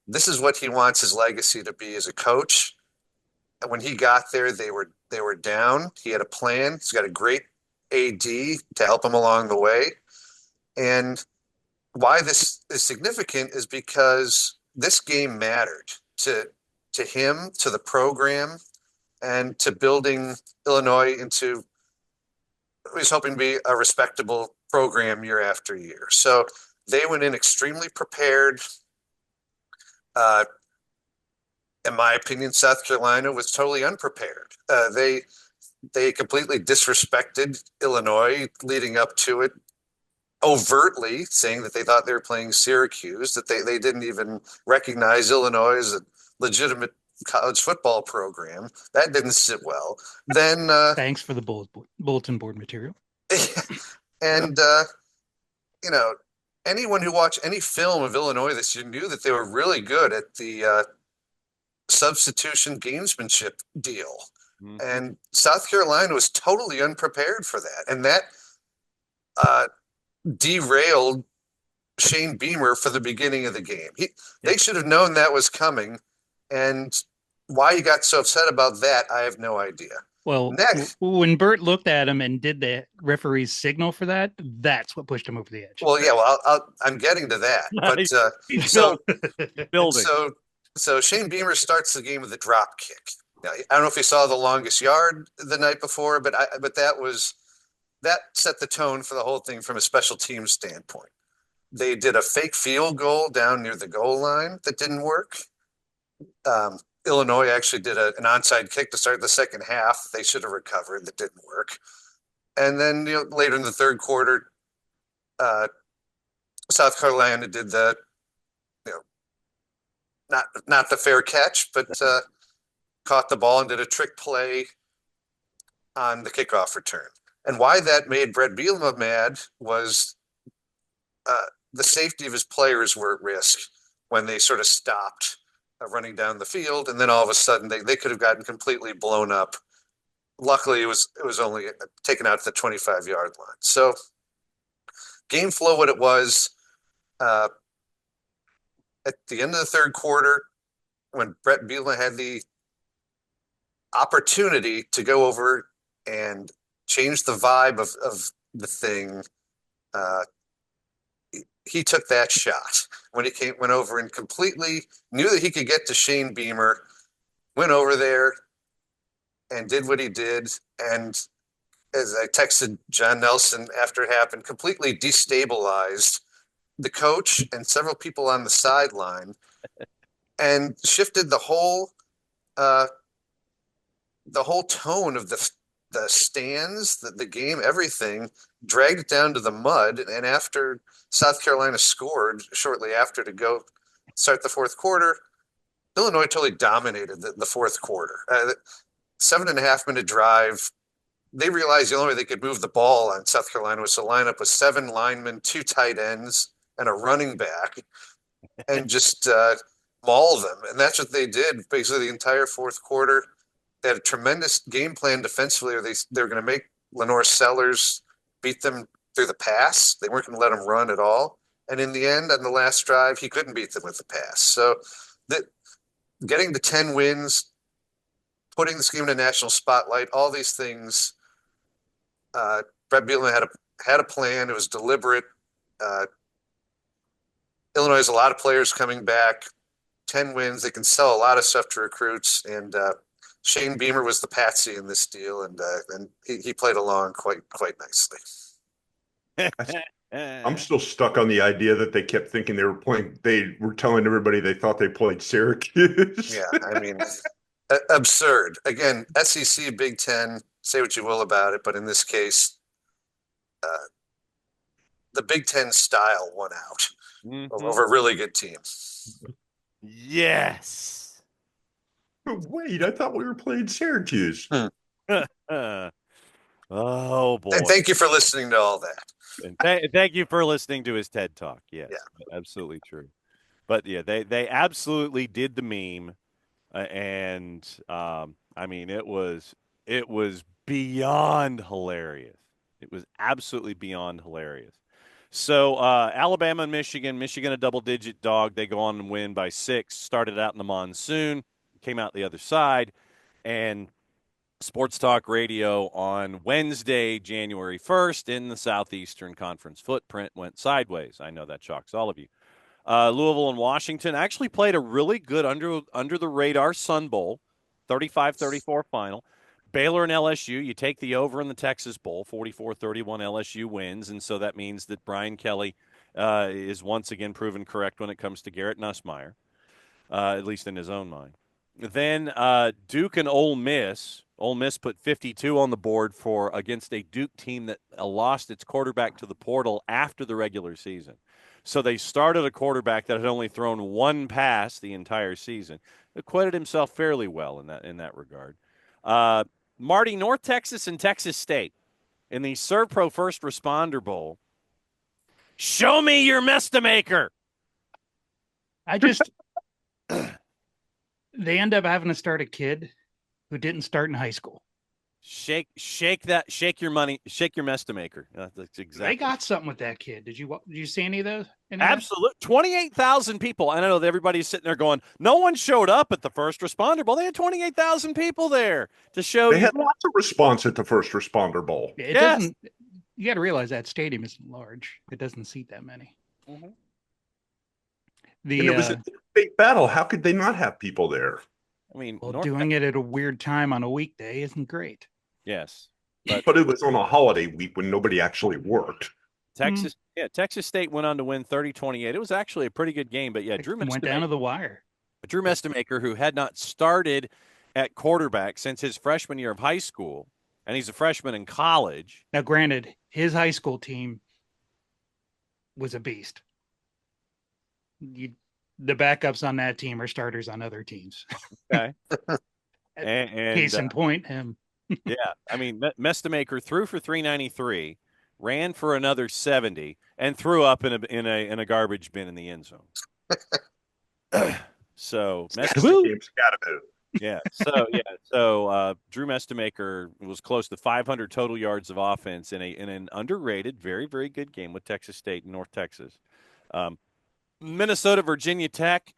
This is what he wants his legacy to be as a coach. And when he got there, they were down. He had a plan. He's got a great AD to help him along the way. And why this is significant is because this game mattered to him, to the program, and to building Illinois into what he's hoping to be a respectable program year after year. So they went in extremely prepared. In my opinion, South Carolina was totally unprepared. They completely disrespected Illinois leading up to it, overtly saying that they thought they were playing Syracuse, that they didn't even recognize Illinois as a legitimate college football program. That didn't sit well. Then Thanks for the bulletin board material. and anyone who watched any film of Illinois this year knew that they were really good at the substitution gamesmanship deal. Mm-hmm. And South Carolina was totally unprepared for that. And that derailed Shane Beamer for the beginning of the game. They should have known that was coming. And why he got so upset about that, I have no idea. Well, Next. when Bert looked at him and did the referee's signal for that, that's what pushed him over the edge. Well, yeah, I'm getting to that. But so Building. So Shane Beamer starts the game with a drop kick. Now, I don't know if he saw the longest yard the night before, but that set the tone for the whole thing from a special teams standpoint. They did a fake field goal down near the goal line that didn't work. Illinois actually did an onside kick to start the second half. They should have recovered. That didn't work. And then later in the third quarter, South Carolina did the not the fair catch, but caught the ball and did a trick play on the kickoff return. And why that made Brett Bielema mad was the safety of his players were at risk when they sort of stopped running down the field, and then all of a sudden they could have gotten completely blown up. Luckily, it was only taken out to the 25-yard line. So game flow, what it was at the end of the third quarter, when Brett Bielema had the opportunity to go over and change the vibe of the thing, he took that shot when he went over and completely knew that he could get to Shane Beamer, went over there and did what he did. And as I texted John Nelson after it happened, completely destabilized the coach and several people on the sideline and shifted the whole tone of the stands, the game, everything, dragged it down to the mud. And after South Carolina scored shortly after to go start the fourth quarter, Illinois totally dominated the fourth quarter. 7.5-minute drive. They realized the only way they could move the ball on South Carolina was to line up with 7 linemen, 2 tight ends, and a running back, and just maul them. And that's what they did basically the entire fourth quarter. They had a tremendous game plan defensively. They were going to make Lenore Sellers beat them through the pass. They weren't going to let him run at all. And in the end, on the last drive, he couldn't beat them with the pass. So getting to 10 wins, putting this game in a national spotlight, all these things, Brett Bielema had a plan. It was deliberate. Illinois has a lot of players coming back. 10 wins. They can sell a lot of stuff to recruits. And Shane Beamer was the patsy in this deal, and he played along quite nicely. I'm still stuck on the idea that they kept thinking they were telling everybody they thought they played Syracuse. Yeah, I mean, absurd. Again, SEC, Big Ten, say what you will about it, but in this case, the Big Ten style won out over a really good team. Yes. Wait, I thought we were playing Syracuse. Oh boy! And thank you for listening to all that. And thank you for listening to his TED Talk. Yes, yeah. Absolutely true. But yeah, they absolutely did the meme, and I mean it was beyond hilarious. It was absolutely beyond hilarious. So Alabama and Michigan a double-digit dog. They go on and win by 6. Started out in the monsoon, came out the other side, and Sports Talk Radio on Wednesday, January 1st, in the Southeastern Conference footprint went sideways. I know that shocks all of you. Louisville and Washington actually played a really good under-the-radar Sun Bowl, 35-34 final. Baylor and LSU, you take the over in the Texas Bowl, 44-31 LSU wins, and so that means that Brian Kelly is once again proven correct when it comes to Garrett Nussmeier, at least in his own mind. Then Duke and Ole Miss. Ole Miss put 52 on the board against a Duke team that lost its quarterback to the portal after the regular season. So they started a quarterback that had only thrown one pass the entire season. Acquitted himself fairly well in that regard. Marty, North Texas and Texas State in the ServPro First Responder Bowl. Show me your Mestamaker. They end up having to start a kid who didn't start in high school. Shake your money, shake your Mestamaker. That's exactly. They got something with that kid. Did you see any of those? Absolutely. 28,000 people. I know that everybody's sitting there going, no one showed up at the First Responder Bowl. They had 28,000 people there to show. They had lots of response at the First Responder Bowl. It doesn't. You got to realize that stadium isn't large. It doesn't seat that many. Mm-hmm. And it was a big battle. How could they not have people there? I mean, doing it at a weird time on a weekday isn't great. Yes. But it was on a holiday week when nobody actually worked. Texas State went on to win 30-28. It was actually a pretty good game, but Drew went down to the wire. Drew Mestamaker, who had not started at quarterback since his freshman year of high school, and he's a freshman in college. Now, granted, his high school team was a beast. The backups on that team are starters on other teams. Okay. And case in point, him. Yeah, I mean, Mestamaker threw for 393, ran for another 70, and threw up in a garbage bin in the end zone. So Woo! Drew Mestamaker was close to 500 total yards of offense in an underrated, very very good game with Texas State and North Texas. Minnesota Virginia Tech.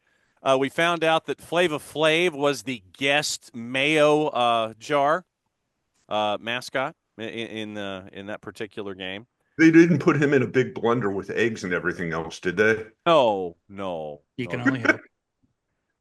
We found out that Flava Flav was the guest mayo jar mascot in that particular game. They didn't put him in a big blender with eggs and everything else, did they? No. You can only hope.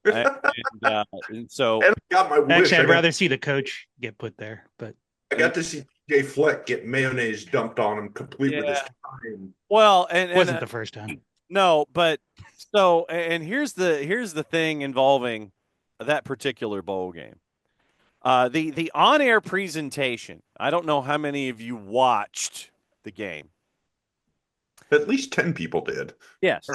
And so And I got my wish. Actually, I'd rather see the coach get put there, but I got to see Jay Fleck get mayonnaise dumped on him, complete with his time. well, it wasn't the first time. No, but so and here's the thing involving that particular bowl game. The on-air presentation. I don't know how many of you watched the game. At least 10 people did. Yes,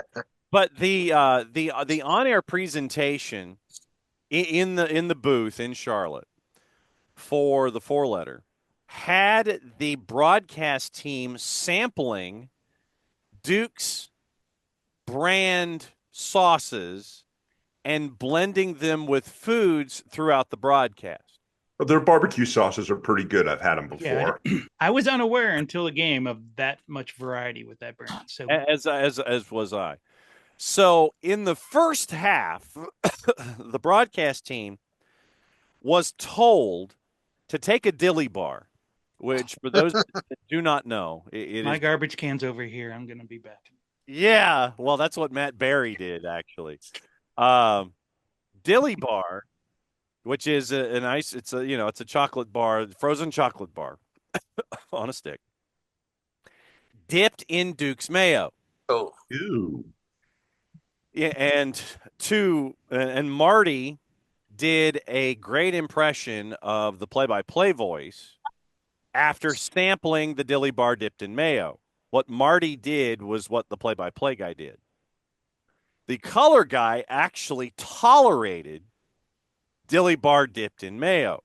but the on-air presentation in the booth in Charlotte for the 4-letter had the broadcast team sampling Duke's brand sauces and blending them with foods throughout the broadcast. Their barbecue sauces are pretty good. I've had them before. Yeah, I was unaware until the game of that much variety with that brand. So as was I. So in the first half, the broadcast team was told to take a dilly bar, which for those that do not know, my garbage can's over here. I'm going to be back. Yeah, well, that's what Matt Berry did actually. Dilly bar, which is a nice, it's a chocolate bar, frozen chocolate bar on a stick, dipped in Duke's mayo. Oh, Ew. Yeah, and Marty did a great impression of the play-by-play voice after sampling the dilly bar dipped in mayo. What Marty did was what the play-by-play guy did. The color guy actually tolerated dilly bar dipped in mayo.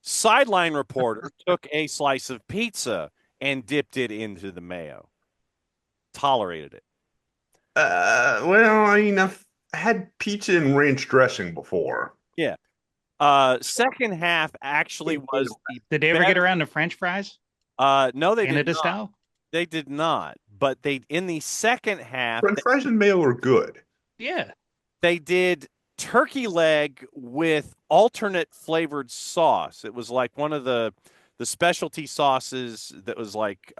Sideline reporter took a slice of pizza and dipped it into the mayo. Tolerated it. Well, I mean, I've had pizza and ranch dressing before. Yeah. Second half actually was the Did they ever get around to French fries? No, they Canada did not. style? They did not. But they in the second half, French fries and mayo are good. Yeah. they did turkey leg with alternate flavored sauce. It was like one of the specialty sauces that was like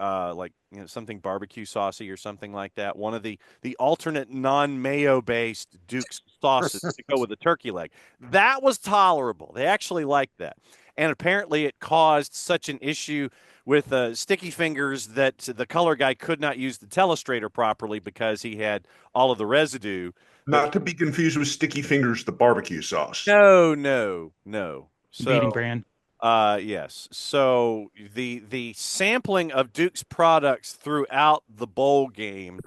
something barbecue saucy or something like that. One of the alternate non-mayo based Duke's sauces to go with the turkey leg. That was tolerable. They actually liked that. And apparently it caused such an issue with sticky fingers that the color guy could not use the telestrator properly because he had all of the residue. Not to be confused with Sticky Fingers, the barbecue sauce. No. So, Beating brand. yes. So the sampling of Duke's products throughout the bowl game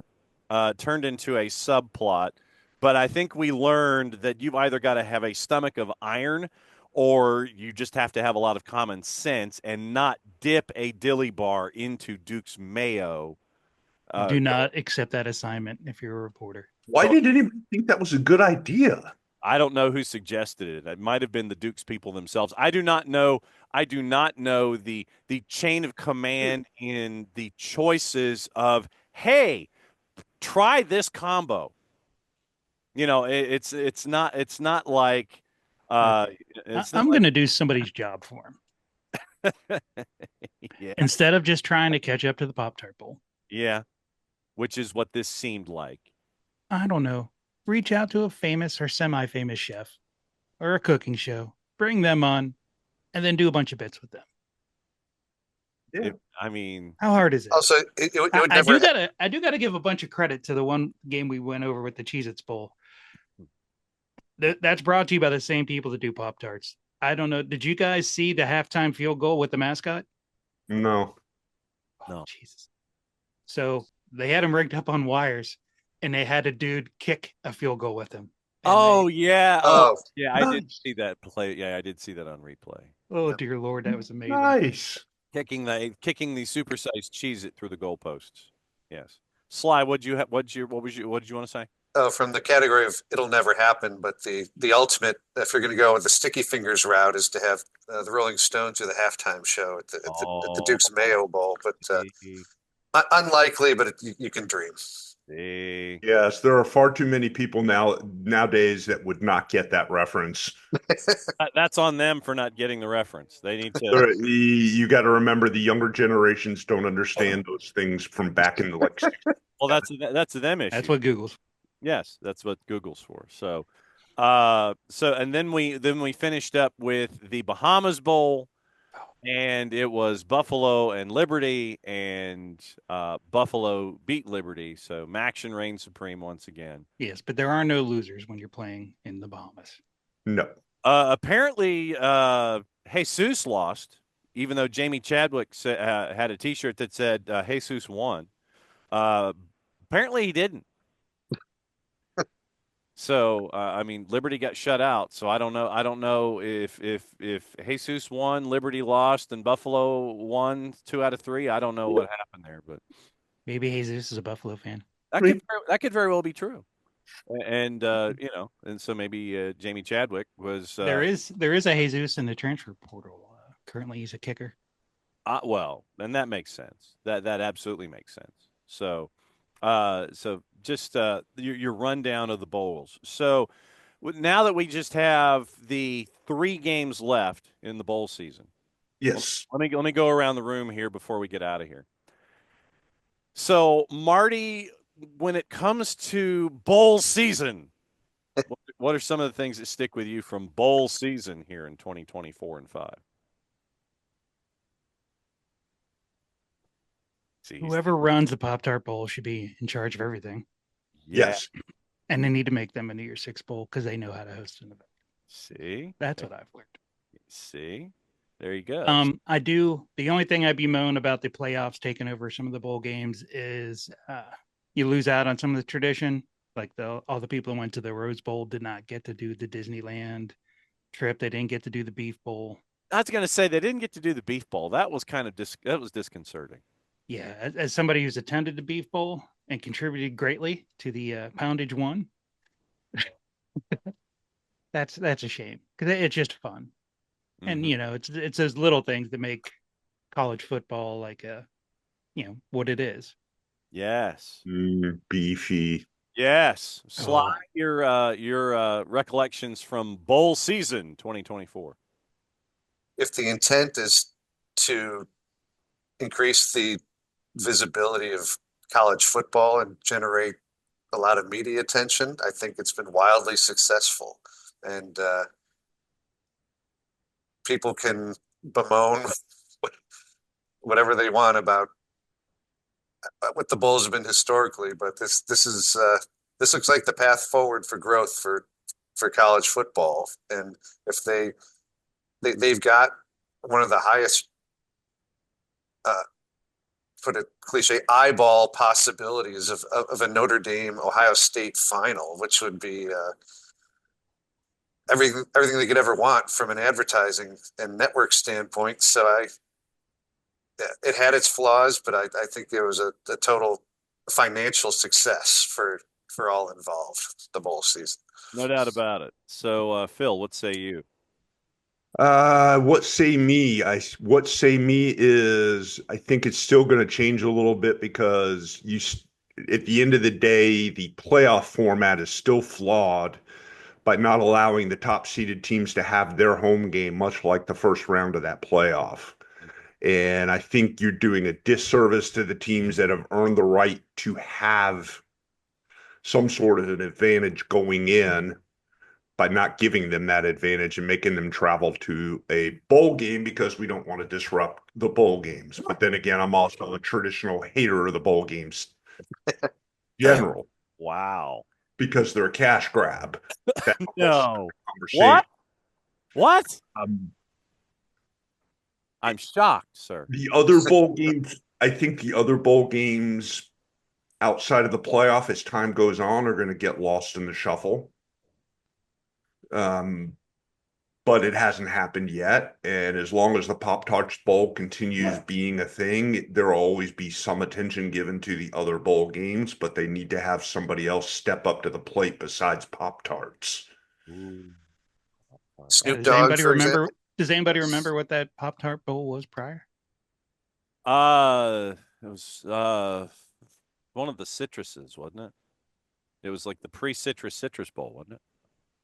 turned into a subplot. But I think we learned that you've either got to have a stomach of iron or you just have to have a lot of common sense and not dip a dilly bar into Duke's mayo. Do not accept that assignment if you're a reporter. Why did anybody think that was a good idea? I don't know who suggested it. It might have been the Duke's people themselves. I do not know the chain of command in the choices of, hey, try this combo. It's not like I'm going to do somebody's job for him. Yeah. Instead of just trying to catch up to the Pop-Tart Bowl. Yeah, which is what this seemed like. I don't know. Reach out to a famous or semi-famous chef or a cooking show. Bring them on and then do a bunch of bits with them. Yeah. How hard is it? also, it would I never. do gotta give a bunch of credit to the one game we went over with the Cheez-Its Bowl. That's brought to you by the same people that do Pop-Tarts. I don't know. Did you guys see the halftime field goal with the mascot? No. No. Jesus. So they had him rigged up on wires, and they had a dude kick a field goal with him. Yeah. Oh. Yeah, I did see that play. Yeah, I did see that on replay. Oh dear Lord, that was amazing. Nice. Kicking the supersized Cheez-It through the goalposts. Yes. Sly, what did you want to say? Oh, from the category of it'll never happen, but the ultimate, if you're going to go with the sticky fingers route, is to have the Rolling Stones do the halftime show at the Duke's Mayo Bowl. But See, unlikely, but you can dream. see. Yes, there are far too many people nowadays that would not get that reference. That's on them for not getting the reference. They need to. You got to remember the younger generations don't understand those things from back in the like. Well, that's a them issue. That's what Google's. Yes, that's what Google's for. So, and then we finished up with the Bahamas Bowl, and it was Buffalo and Liberty, and Buffalo beat Liberty. So Maction reigned supreme once again. Yes, but there are no losers when you're playing in the Bahamas. No. Apparently, Jesus lost, even though Jamie Chadwick had a T-shirt that said Jesus won. Apparently, he didn't. So, I mean, Liberty got shut out. So I don't know. I don't know if Jesus won, Liberty lost, and Buffalo won 2 out of 3. I don't know what happened there, but Maybe Jesus is a Buffalo fan. that could very well be true. And and so maybe Jamie Chadwick was. There is a Jesus in the transfer portal. Currently, he's a kicker. Well, and that makes sense. That absolutely makes sense. So, just your rundown of the bowls. So now that we just have the 3 games left in the bowl season. Yes. Let me go around the room here before we get out of here. So, Marty, when it comes to bowl season, what are some of the things that stick with you from bowl season here in 2024 and 5? Whoever runs the Pop-Tart Bowl should be in charge of everything. Yes. And they need to make them a New Year's Six Bowl because they know how to host an event. See? That's what I've learned. See? There you go. I do. The only thing I bemoan about the playoffs taking over some of the bowl games is you lose out on some of the tradition. Like all the people who went to the Rose Bowl did not get to do the Disneyland trip. They didn't get to do the Beef Bowl. I was going to say they didn't get to do the Beef Bowl. That was kind of that was disconcerting. Yeah, as somebody who's attended the Beef Bowl and contributed greatly to the Poundage One, that's a shame because it's just fun, and it's those little things that make college football like what it is. Yes, beefy. Yes, Sly, your recollections from bowl season 2024. If the intent is to increase the visibility of college football and generate a lot of media attention, I think it's been wildly successful. And people can bemoan whatever they want about what the Bulls have been historically, but this looks like the path forward for growth for college football. And if they've got one of the highest put it cliche, eyeball possibilities of a Notre Dame Ohio State final, which would be everything they could ever want from an advertising and network standpoint. So it had its flaws, but I think it was a total financial success for all involved, the bowl season. No doubt about it. So, Phil, what say you? What say me? What say me is I think it's still going to change a little bit because at the end of the day, the playoff format is still flawed by not allowing the top seeded teams to have their home game, much like the first round of that playoff. And I think you're doing a disservice to the teams that have earned the right to have some sort of an advantage going in by not giving them that advantage and making them travel to a bowl game because we don't want to disrupt the bowl games. But then again, I'm also a traditional hater of the bowl games general. Wow. Because they're a cash grab. No. What? I'm shocked, sir. The other bowl games, I think the other bowl games outside of the playoff as time goes on are going to get lost in the shuffle. but it hasn't happened yet. And as long as the Pop-Tarts Bowl continues being a thing, there will always be some attention given to the other bowl games, but they need to have somebody else step up to the plate besides Pop-Tarts. Snoop Does Dogg, anybody for remember? example. Does anybody remember what that Pop Tart Bowl was prior? It was one of the citruses, wasn't it? It was like the citrus bowl, wasn't it?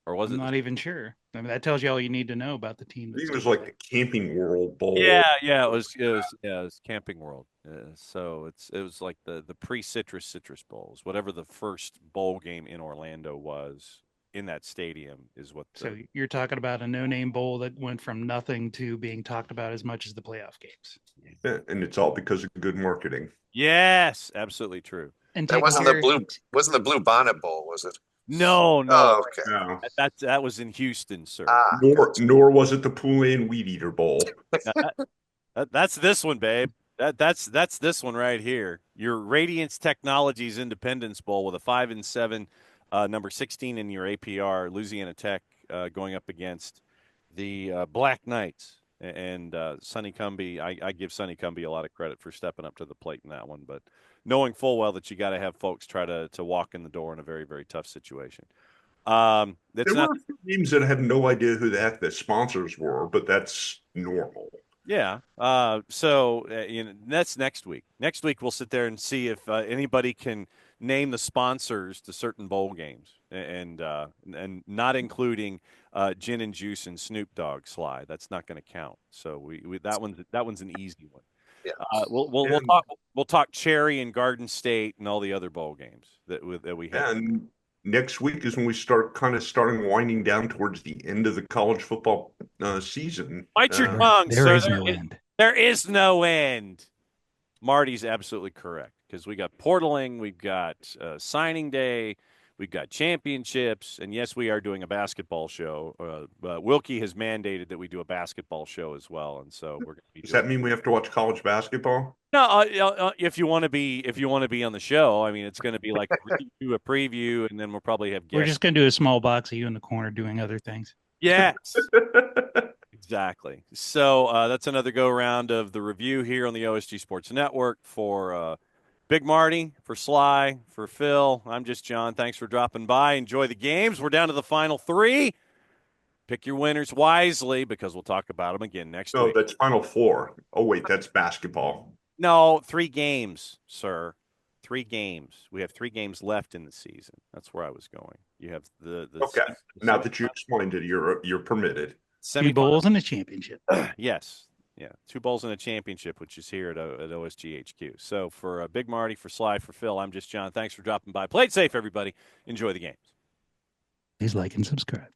Or was I'm it? not even sure. I mean, that tells you all you need to know about the team. I think That's it was like the Camping World Bowl. Yeah, it was Camping World. So it was like the citrus bowls, whatever the first bowl game in Orlando was in that stadium is what. So you're talking about a no-name bowl that went from nothing to being talked about as much as the playoff games. Yeah, and it's all because of good marketing. Yes, absolutely true. And That wasn't the Blue Bonnet Bowl, was it? No, Oh, okay. No. that was in Houston, sir. Nor was it the Poulan Weed Eater Bowl. That's this one, babe. That's this one right here. Your Radiance Technologies Independence Bowl with a 5-7, number 16 in your APR. Louisiana Tech going up against the Black Knights and Sonny Cumbie. I give Sonny Cumbie a lot of credit for stepping up to the plate in that one, but knowing full well that you got to have folks try to walk in the door in a very, very tough situation. There were a few teams that have no idea who the heck the sponsors were, but that's normal. Yeah. So that's next week. Next week we'll sit there and see if anybody can name the sponsors to certain bowl games, and not including Gin and Juice and Snoop Dogg Sly. That's not going to count. So we that one's an easy one. Yeah. We'll talk Cherry and Garden State and all the other bowl games that we have. And next week is when we starting winding down towards the end of the college football season. Bite your tongue, There sir. is no end. There is no end. Marty's absolutely correct because we got portaling, we've got signing day, we've got championships, and yes, we are doing a basketball show. Wilkie has mandated that we do a basketball show as well, and so we're going to be. Does that mean we have to watch college basketball? No, if you want to be on the show, I mean, it's going to be like a preview, and then we'll probably have guests. We're just going to do a small box of you in the corner doing other things. Yes. Exactly. So that's another go round of the review here on the OSG Sports Network for Big Marty, for Sly, for Phil. I'm just John. Thanks for dropping by. Enjoy the games. We're down to the final three. Pick your winners wisely because we'll talk about them again next week. No, that's Final Four. Oh, wait, that's basketball. No, 3 games, sir. 3 games. We have 3 games left in the season. That's where I was going. You have the okay. Now that you explained it, you're permitted. 2 bowls and a championship. Yes. Yeah. 2 bowls and a championship, which is here at OSG HQ. So for Big Marty, for Sly, for Phil, I'm just John. Thanks for dropping by. Play it safe, everybody. Enjoy the games. Please like and subscribe.